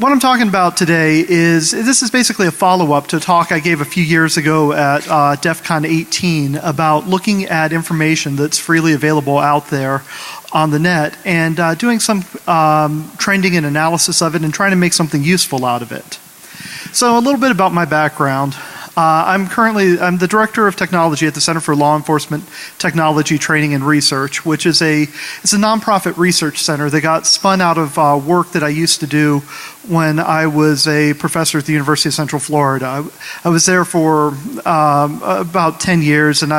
what I'm talking about today this is basically a follow-up to a talk I gave a few years ago at Defcon 18 about looking at information that's freely available out there on the net and doing some trending and analysis of it and trying to make something useful out of it. So a little bit about my background. I'm the Director of Technology at the Center for Law Enforcement Technology Training and Research, which is it's a nonprofit research center that got spun out of work that I used to do when I was a professor at the University of Central Florida. I was there for about 10 years, and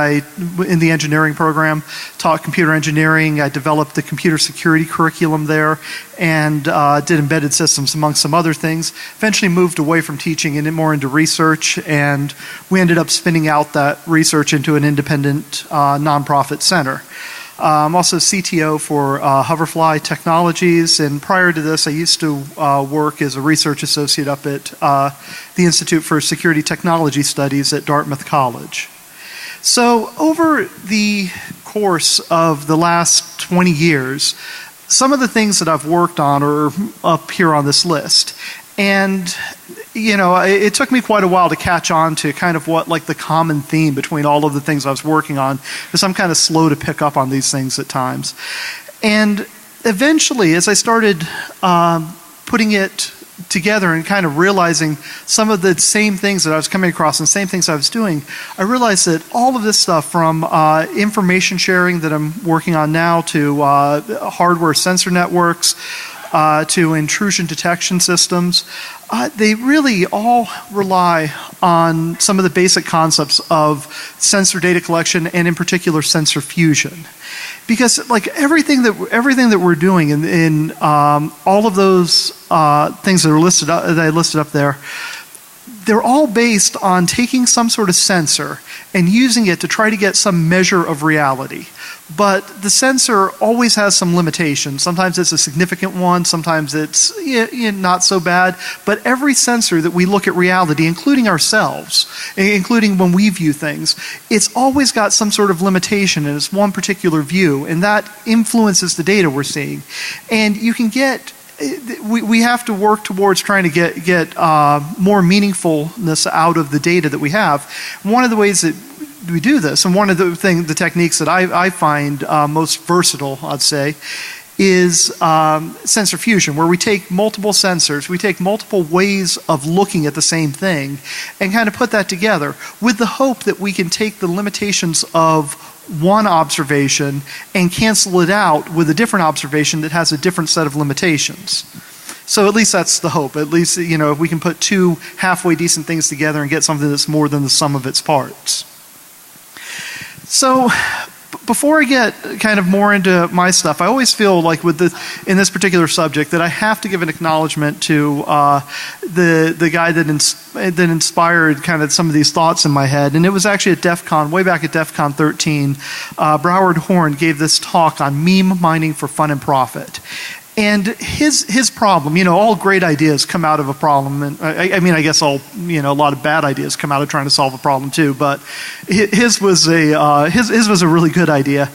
in the engineering program, taught computer engineering. I developed the computer security curriculum there and did embedded systems, amongst some other things. Eventually moved away from teaching and more into research, and we ended up spinning out that research into an independent nonprofit center. I'm also CTO for Hoverfly Technologies, and prior to this I used to work as a research associate up at the Institute for Security Technology Studies at Dartmouth College. So over the course of the last 20 years, some of the things that I've worked on are up here on this list. And it took me quite a while to catch on to kind of what the common theme between all of the things I was working on, because I'm kind of slow to pick up on these things at times. And eventually, as I started putting it together and kind of realizing some of the same things that I was coming across and the same things I was doing, I realized that all of this stuff, from information sharing that I'm working on now to hardware sensor networks, to intrusion detection systems, they really all rely on some of the basic concepts of sensor data collection and, in particular, sensor fusion. Because everything that we're doing in all of those things that I listed up there, they're all based on taking some sort of sensor and using it to try to get some measure of reality. But the sensor always has some limitations. Sometimes it's a significant one, sometimes it's not so bad. But every sensor that we look at reality, including ourselves, including when we view things, it's always got some sort of limitation in its one particular view, and that influences the data we're seeing. And you can get we have to work towards trying to get more meaningfulness out of the data that we have. One of the ways that we do this, and one of the techniques that I find most versatile, I'd say, is sensor fusion, where we take multiple sensors, we take multiple ways of looking at the same thing, and kind of put that together with the hope that we can take the limitations of one observation and cancel it out with a different observation that has a different set of limitations. So at least that's the hope. At least, if we can put two halfway decent things together and get something that's more than the sum of its parts. So before I get kind of more into my stuff, I always feel like in this particular subject that I have to give an acknowledgement to the guy that inspired kind of some of these thoughts in my head. And it was actually at Defcon, way back at Defcon 13, Broward Horn gave this talk on meme mining for fun and profit. And his problem, all great ideas come out of a problem, and I guess a lot of bad ideas come out of trying to solve a problem too. But his was a really good idea.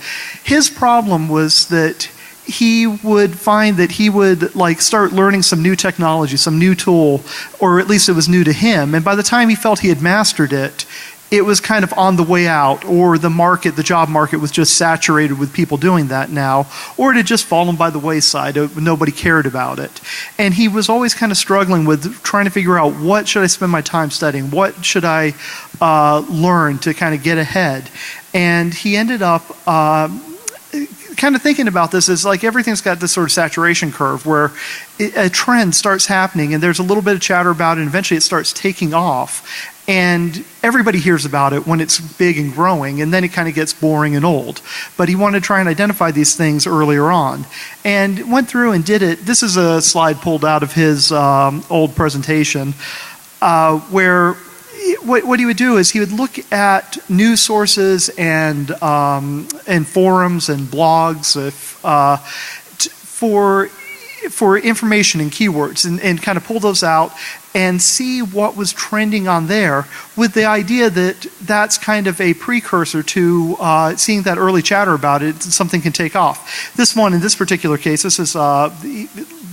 His problem was that he would find that he would start learning some new technology, some new tool, or at least it was new to him. And by the time he felt he had mastered it, it was kind of on the way out, or the job market was just saturated with people doing that now, or it had just fallen by the wayside. Nobody cared about it. And he was always kind of struggling with trying to figure out, what should I spend my time studying? What should I learn to kind of get ahead? And he ended up kind of thinking about this as everything's got this sort of saturation curve where a trend starts happening and there's a little bit of chatter about it, and eventually it starts taking off. And everybody hears about it when it's big and growing, and then it kind of gets boring and old. But he wanted to try and identify these things earlier on, and went through and did it. This is a slide pulled out of his old presentation, where what he would do is he would look at news sources and forums and blogs for information and keywords, and kind of pull those out and see what was trending on there, with the idea that that's kind of a precursor to seeing that early chatter about it, something can take off. This one, in this particular case, this is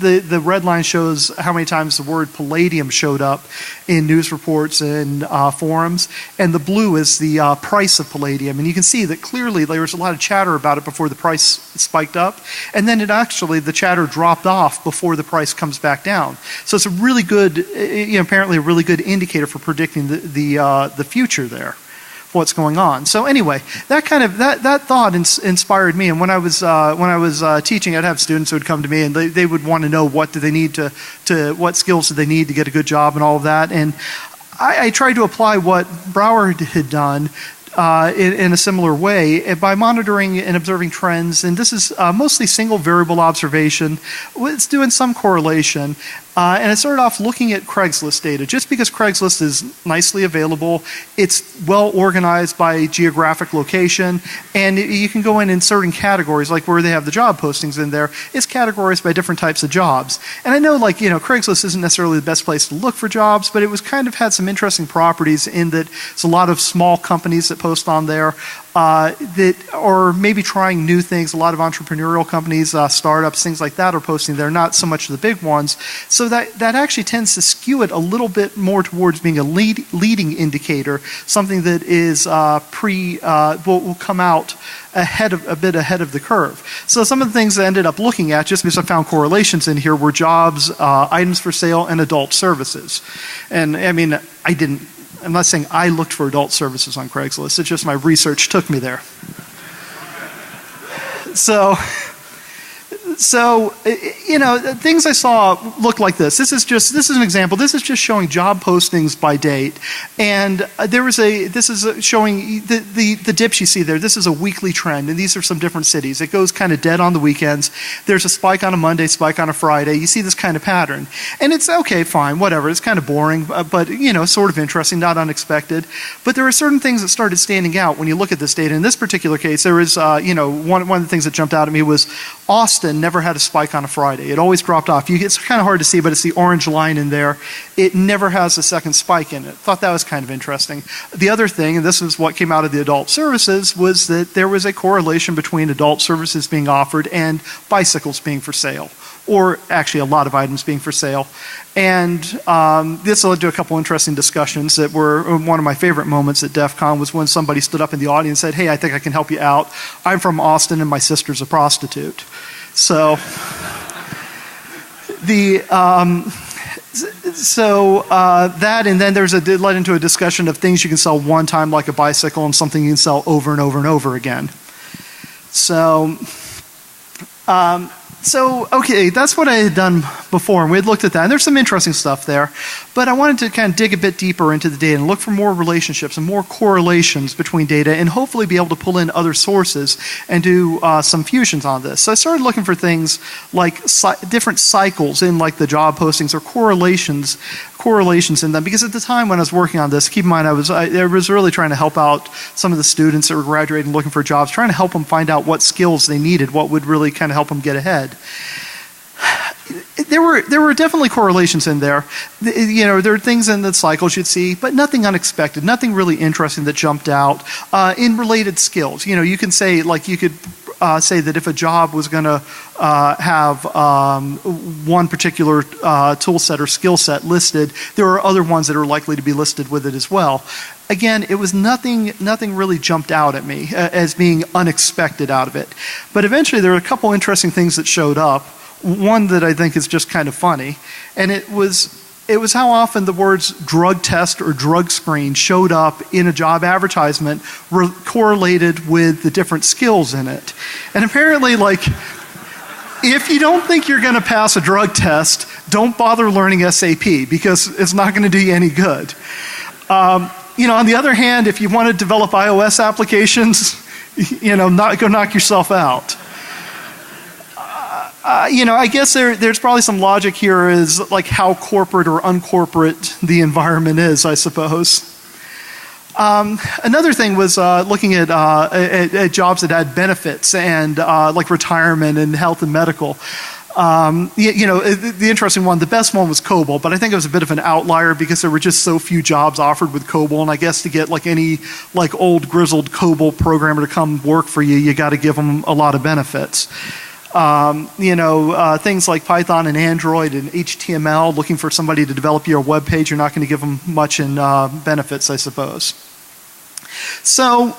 the red line shows how many times the word palladium showed up in news reports and forums, and the blue is the price of palladium. And you can see that clearly there was a lot of chatter about it before the price spiked up, and then the chatter dropped off before the price comes back down. So it's a really good, apparently a really good indicator for predicting the future there. What's going on. So anyway, that thought inspired me. And when I was teaching, I'd have students who would come to me and they would want to know what do they need to what skills do they need to get a good job and all of that. And I tried to apply what Brower had done in a similar way by monitoring and observing trends. And this is mostly single variable observation. It's doing some correlation. And I started off looking at Craigslist data. Just because Craigslist is nicely available, it's well organized by geographic location, and you can go in certain categories, like where they have the job postings in there, it's categorized by different types of jobs. And I know, Craigslist isn't necessarily the best place to look for jobs, but it was kind of had some interesting properties in that it's a lot of small companies that post on there that are maybe trying new things. A lot of entrepreneurial companies, startups, things like that are posting there, not so much the big ones. So that actually tends to skew it a little bit more towards being a leading indicator, something that is will come out a bit ahead of the curve. So some of the things I ended up looking at, just because I found correlations in here, were jobs, items for sale, and adult services. And I mean, I'm not saying I looked for adult services on Craigslist. It's just my research took me there. So things I saw looked like this. This is an example. This is just showing job postings by date. And this is showing the dips you see there. This is a weekly trend, and these are some different cities. It goes kind of dead on the weekends. There's a spike on a Monday, spike on a Friday. You see this kind of pattern. And it's okay, fine, whatever. It's kind of boring, but sort of interesting, not unexpected. But there are certain things that started standing out when you look at this data. In this particular case, there was, one of the things that jumped out at me was Austin never had a spike on a Friday. It always dropped off. It's kind of hard to see, but it's the orange line in there. It never has a second spike in it. Thought that was kind of interesting. The other thing, and this is what came out of the adult services, was that there was a correlation between adult services being offered and bicycles being for sale, or actually a lot of items being for sale. And this led to a couple interesting discussions that were one of my favorite moments at Defcon was when somebody stood up in the audience and said, "Hey, I think I can help you out. I'm from Austin and my sister's a prostitute." So that, and then it led into a discussion of things you can sell one time, like a bicycle, and something you can sell over and over and over again. So, okay, that's what I had done before, and we had looked at that, and there's some interesting stuff there, but I wanted to kind of dig a bit deeper into the data and look for more relationships and more correlations between data, and hopefully be able to pull in other sources and do some fusions on this. So I started looking for things like different cycles in like the job postings or correlations in them, because at the time when I was working on this, keep in mind I was really trying to help out some of the students that were graduating looking for jobs, trying to help them find out what skills they needed, what would really kind of help them get ahead. There were definitely correlations in there. There are things in the cycles you'd see, but nothing unexpected, nothing really interesting that jumped out. In related skills, you can say, say that if a job was going to have one particular tool set or skill set listed, there are other ones that are likely to be listed with it as well. Again, it was nothing really jumped out at me as being unexpected out of it. But eventually there were a couple interesting things that showed up. One that I think is just kind of funny, and it was how often the words drug test or drug screen showed up in a job advertisement correlated with the different skills in it. And apparently, if you don't think you're going to pass a drug test, don't bother learning SAP, because it's not going to do you any good. On the other hand, if you want to develop iOS applications, go knock yourself out. I guess there's probably some logic here is like how corporate or uncorporate the environment is, I suppose. Another thing was looking at jobs that had benefits and like retirement and health and medical. The interesting one, the best one was COBOL, but I think it was a bit of an outlier because there were just so few jobs offered with COBOL, and I guess to get any old grizzled COBOL programmer to come work for you, you got to give them a lot of benefits. things like Python and Android and HTML, looking for somebody to develop your web page. You're not going to give them much in benefits, I suppose. So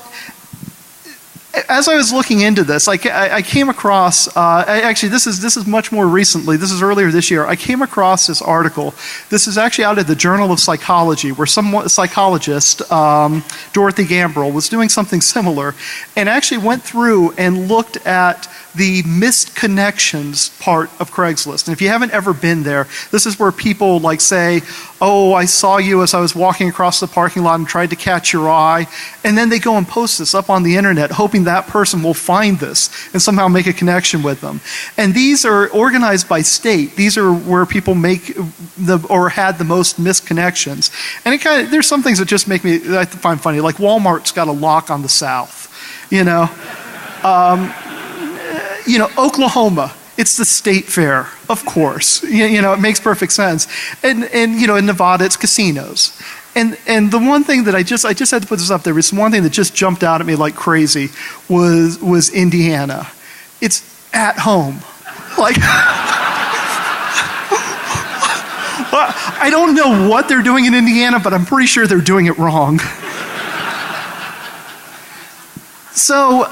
as I was looking into this, I came across, actually this is much more recently, this is earlier this year, I came across this article. This is actually out of the Journal of Psychology, where some psychologist, Dorothy Gambrell, was doing something similar, and actually went through and looked at the missed connections part of Craigslist. And if you haven't ever been there, this is where people like say, oh, I saw you as I was walking across the parking lot and tried to catch your eye. And then they go and post this up on the internet, hoping that person will find this and somehow make a connection with them. And these are organized by state. These are where people make or had the most missed connections. And there's some things that just make me, I find funny, like Walmart's got a lock on the South, Oklahoma, it's the state fair, of course. It makes perfect sense. And in Nevada, it's casinos. And the one thing that I just had to put this up there, was one thing that just jumped out at me like crazy was Indiana. It's at home. Like, I don't know what they're doing in Indiana, but I'm pretty sure they're doing it wrong. So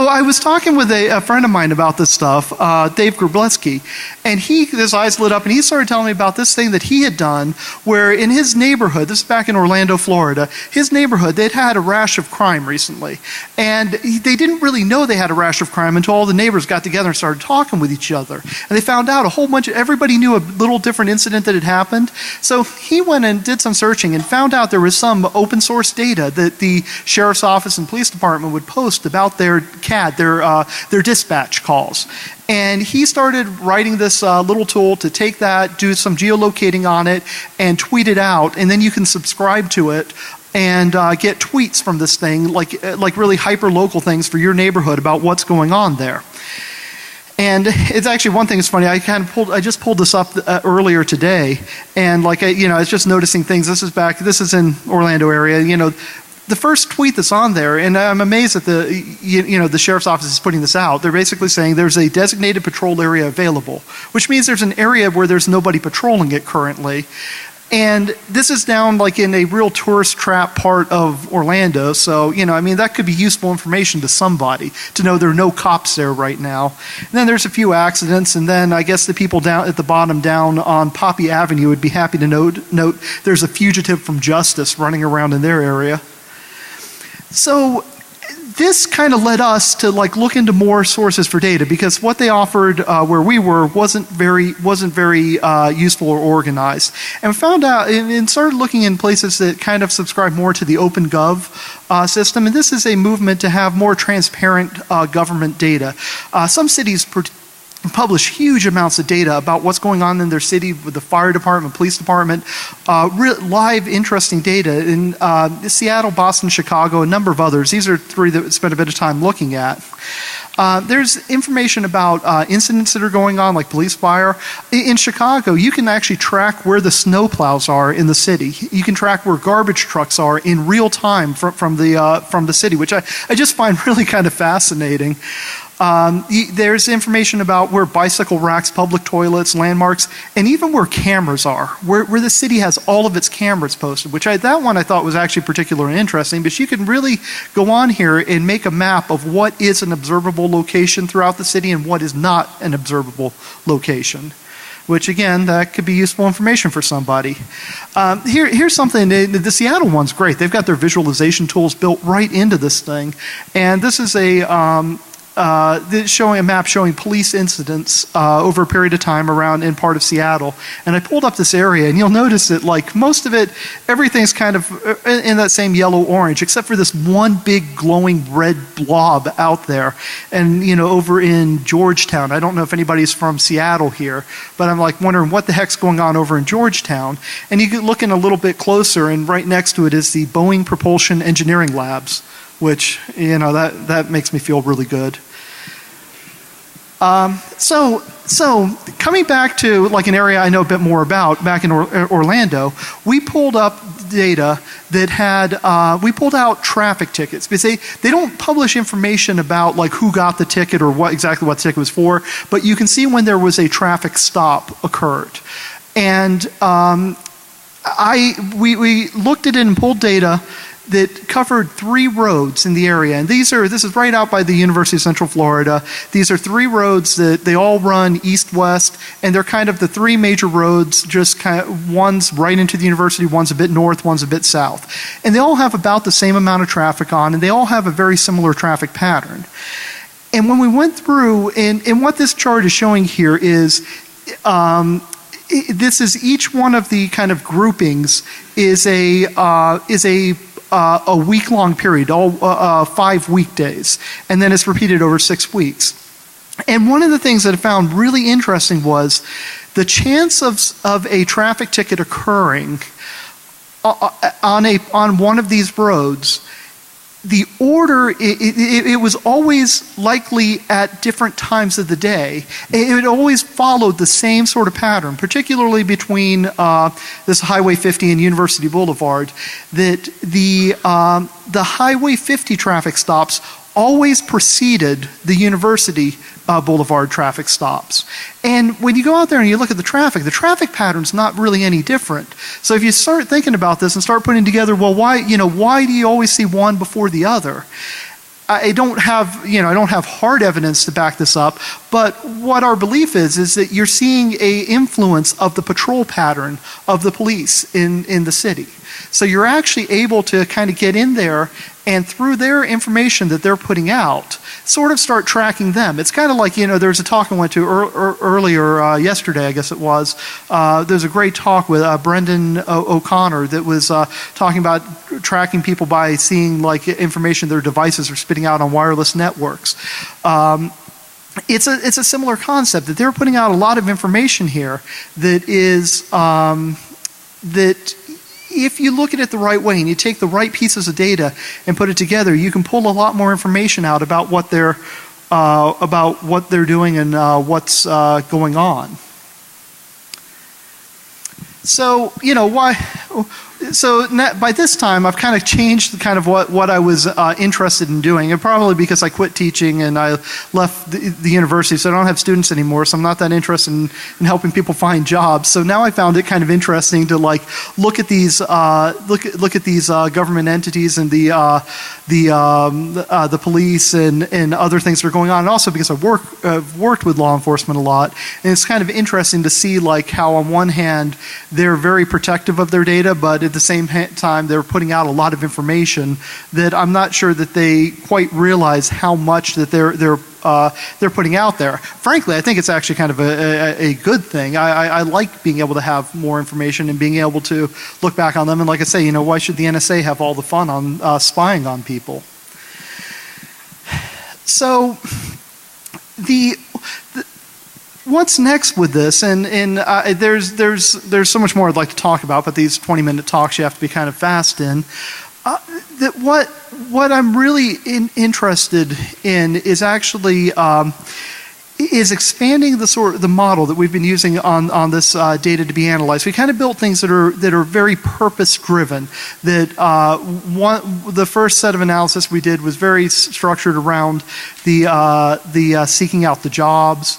I was talking with a friend of mine about this stuff, Dave Grubleski, and his eyes lit up and he started telling me about this thing that he had done where in his neighborhood, this is back in Orlando, Florida, his neighborhood, they'd had a rash of crime recently. And they didn't really know they had a rash of crime until all the neighbors got together and started talking with each other. And they found out everybody knew a little different incident that had happened. So he went and did some searching and found out there was some open source data that the sheriff's office and police department would post about their CAD, their dispatch calls. And he started writing this little tool to take that, do some geolocating on it, and tweet it out. And then you can subscribe to it and get tweets from this thing, like really hyper-local things for your neighborhood about what's going on there. And it's actually, one thing is funny, I just pulled this up earlier today, and I was just noticing things. This is in Orlando area, the first tweet that's on there, and I'm amazed that the sheriff's office is putting this out. They're basically saying there's a designated patrol area available, which means there's an area where there's nobody patrolling it currently. And this is down in a real tourist trap part of Orlando. So, that could be useful information to somebody to know there are no cops there right now. And then there's a few accidents. And then I guess the people down at the bottom down on Poppy Avenue would be happy to note there's a fugitive from justice running around in their area. So this kind of led us to look into more sources for data, because what they offered where we were wasn't very useful or organized. And found out and started looking in places that kind of subscribe more to the OpenGov system. And this is a movement to have more transparent government data. Some cities publish huge amounts of data about what's going on in their city with the fire department, police department, live interesting data in Seattle, Boston, Chicago, a number of others. These are three that we spent a bit of time looking at. There's information about incidents that are going on, like police fire. In Chicago, you can actually track where the snowplows are in the city. You can track where garbage trucks are in real time from the city, which I just find really kind of fascinating. There's information about where bicycle racks, public toilets, landmarks, and even where cameras are, where the city has all of its cameras posted, that one I thought was actually particularly interesting, because you can really go on here and make a map of what is an observable location throughout the city and what is not an observable location. Which again, that could be useful information for somebody. Here's something, the Seattle one's great. They've got their visualization tools built right into this thing. And this is showing a map showing police incidents over a period of time around in part of Seattle. And I pulled up this area, and you'll notice that most of it, everything's kind of in that same yellow-orange, except for this one big glowing red blob out there. And, over in Georgetown, I don't know if anybody's from Seattle here, but I'm wondering what the heck's going on over in Georgetown. And you get looking a little bit closer, and right next to it is the Boeing Propulsion Engineering Labs, which, that makes me feel really good. So coming back to an area I know a bit more about, back in Orlando, we pulled up data that had, we pulled out traffic tickets because they don't publish information about like who got the ticket or exactly what the ticket was for, but you can see when there was a traffic stop occurred. And we looked at it and pulled data that covered 3 roads in the area. And this is right out by the University of Central Florida. These are 3 roads that they all run east-west, and they're kind of the 3 major roads, just kind of, one's right into the university, one's a bit north, one's a bit south. And they all have about the same amount of traffic on, and they all have a very similar traffic pattern. And when we went through, and what this chart is showing here is, this is each one of the kind of groupings is a week-long period, all 5 weekdays, and then it's repeated over 6 weeks. And one of the things that I found really interesting was the chance of a traffic ticket occurring on one of these roads. The order, it was always likely at different times of the day. It always followed the same sort of pattern, particularly between this Highway 50 and University Boulevard, that the Highway 50 traffic stops always preceded the University Boulevard traffic stops. And when you go out there and you look at the traffic pattern's not really any different. So if you start thinking about this and start putting together, well, why do you always see one before the other? I don't have hard evidence to back this up, but what our belief is that you're seeing an influence of the patrol pattern of the police in the city. So you're actually able to kind of get in there and through their information that they're putting out, sort of start tracking them. It's kind of like, there's a talk I went to earlier yesterday, I guess it was. There's a great talk with Brendan O'Connor that was talking about tracking people by seeing like information their devices are spitting out on wireless networks. It's a similar concept that they're putting out a lot of information here that is that if you look at it the right way and you take the right pieces of data and put it together, you can pull a lot more information out about what they're doing and what's going on. So why? So by this time, I've kind of changed kind of what I was interested in doing, and probably because I quit teaching and I left the university, so I don't have students anymore. So I'm not that interested in helping people find jobs. So now I found it kind of interesting to like look at these government entities and the police and other things that are going on, and also because I've worked with law enforcement a lot, and it's kind of interesting to see like how on one hand they're very protective of their data, but at the same time they're putting out a lot of information that I'm not sure that they quite realize how much that they're putting out there. Frankly, I think it's actually kind of a good thing. I like being able to have more information and being able to look back on them. And like I say, why should the NSA have all the fun on spying on people? So what's next with this? And there's so much more I'd like to talk about, but these 20-minute talks you have to be kind of fast in. That what I'm really interested in is actually is expanding the model that we've been using on this data to be analyzed. We kind of built things that are very purpose driven. That the first set of analysis we did was very structured around the seeking out the jobs.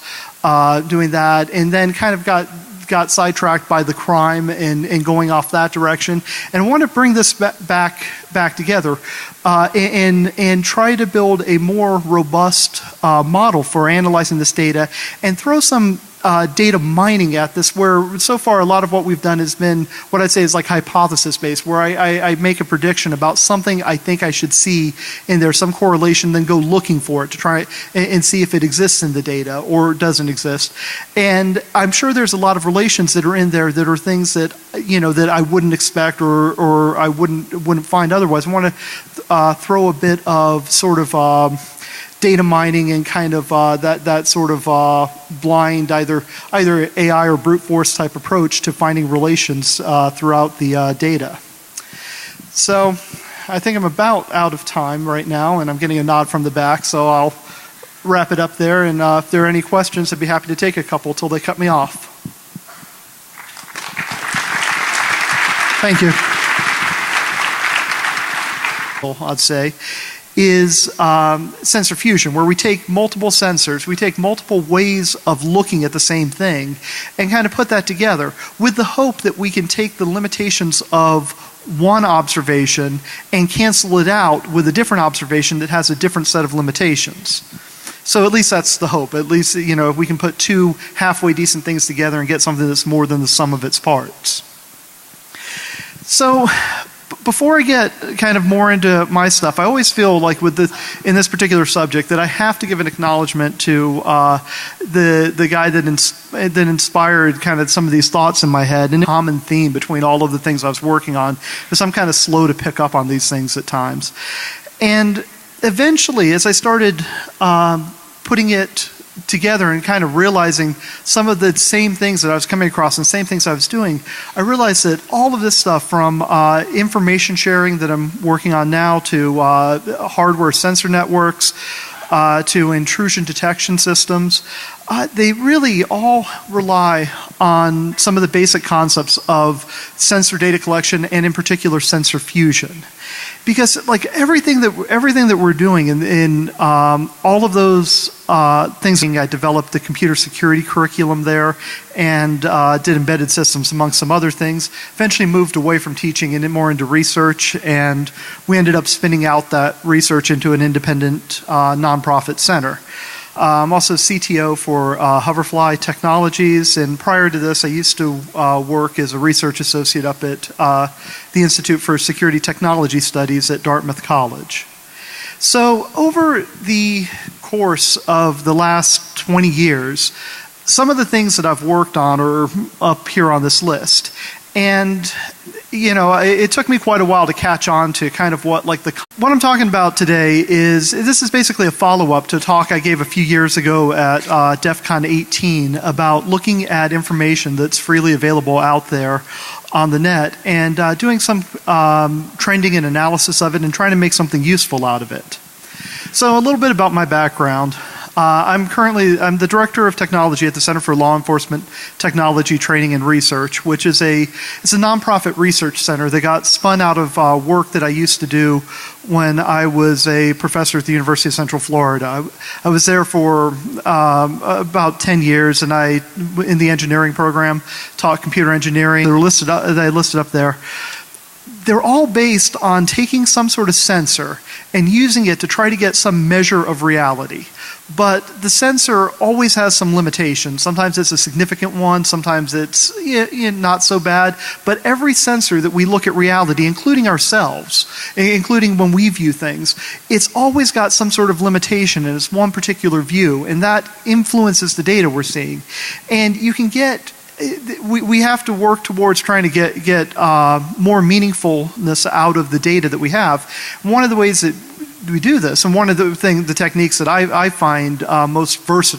Doing that, and then kind of got sidetracked by the crime and going off that direction. And I want to bring this back together and try to build a more robust model for analyzing this data and throw some data mining at this, where so far a lot of what we've done has been what I'd say is like hypothesis based, where I make a prediction about something I think I should see in there, some correlation, then go looking for it to try and see if it exists in the data or doesn't exist. And I'm sure there's a lot of relations that are in there that are things that that I wouldn't expect or I wouldn't find otherwise. I want to throw a bit of sort of data mining and kind of that sort of blind either AI or brute force type approach to finding relations throughout the data. So I think I'm about out of time right now, and I'm getting a nod from the back, so I'll wrap it up there, and if there are any questions, I'd be happy to take a couple till they cut me off. Thank you. I'd say, is sensor fusion, where we take multiple sensors, we take multiple ways of looking at the same thing, and kind of put that together with the hope that we can take the limitations of one observation and cancel it out with a different observation that has a different set of limitations. So at least that's the hope. At least, you know, if we can put two halfway decent things together and get something that's more than the sum of its parts. So before I get kind of more into my stuff, I always feel like in this particular subject that I have to give an acknowledgement to the guy that inspired kind of some of these thoughts in my head, and a common theme between all of the things I was working on, because I'm kind of slow to pick up on these things at times. And eventually, as I started putting it together and kind of realizing some of the same things that I was coming across and same things I was doing, I realized that all of this stuff, from information sharing that I'm working on now, to hardware sensor networks, to intrusion detection systems, they really all rely on some of the basic concepts of sensor data collection, and in particular sensor fusion. Because like everything that we're doing in all of those things, I developed the computer security curriculum there, and did embedded systems among some other things. Eventually moved away from teaching and more into research, and we ended up spinning out that research into an independent nonprofit center. I'm also CTO for Hoverfly Technologies, and prior to this I used to work as a research associate up at the Institute for Security Technology Studies at Dartmouth College. So over the course of the last 20 years, some of the things that I've worked on are up here on this list. And you know, it took me quite a while to catch on to kind of what I'm talking about today is, this is basically a follow-up to a talk I gave a few years ago at Defcon 18 about looking at information that's freely available out there on the net, and doing some trending and analysis of it and trying to make something useful out of it. So a little bit about my background. I'm the Director of Technology at the Center for Law Enforcement Technology Training and Research, which is it's a nonprofit research center that got spun out of work that I used to do when I was a professor at the University of Central Florida. I was there for about 10 years, and in the engineering program, taught computer engineering. They listed up there. They're all based on taking some sort of sensor and using it to try to get some measure of reality. But the sensor always has some limitations. Sometimes it's a significant one, sometimes it's not so bad. But every sensor that we look at reality, including ourselves, including when we view things, it's always got some sort of limitation, and it's one particular view, and that influences the data we're seeing. And you can we have to work towards trying to get more meaningfulness out of the data that we have. One of the ways that we do this, and one of the techniques that I find most versatile,